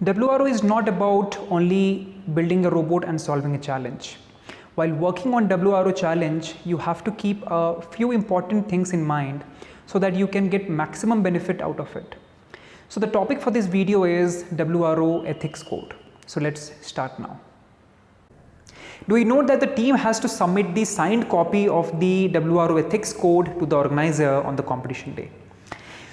WRO is not about only building a robot and solving a challenge. While working on WRO challenge, you have to keep a few important things in mind so that you can get maximum benefit out of it. So the topic for this video is WRO Ethics code. So let's start now. Do you know that the team has to submit the signed copy of the WRO Ethics code to the organizer on the competition day?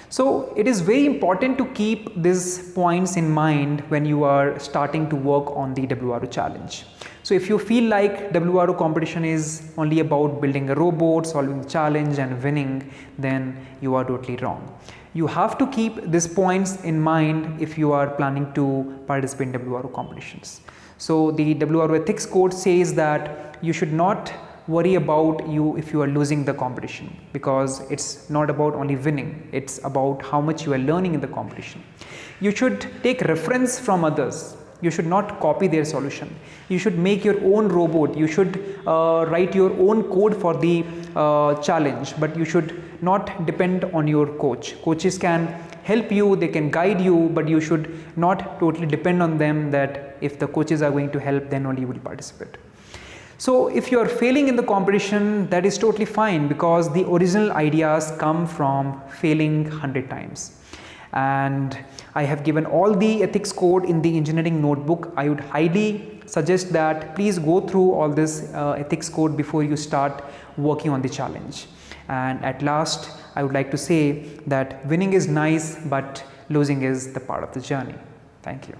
So it is very important to keep these points in mind when you are starting to work on the WRO challenge. So if you feel like WRO competition is only about building a robot, solving the challenge and winning, then you are totally wrong. You have to keep these points in mind if you are planning to participate in WRO competitions. So the WRO Ethics code says that you should not worry about if you are losing the competition, because it's not about only winning, it's about how much you are learning in the competition. You should take reference from others. You should not copy their solution. You should make your own robot. You should write your own code for the challenge, but you should not depend on your coach. Coaches can help you, they can guide you, but you should not totally depend on them that if the coaches are going to help, then only you will participate. So if you are failing in the competition, that is totally fine, because the original ideas come from failing 100 times. And I have given all the ethics code in the engineering notebook. I would highly suggest that please go through all this ethics code before you start working on the challenge. And at last, I would like to say that winning is nice, but losing is the part of the journey. Thank you.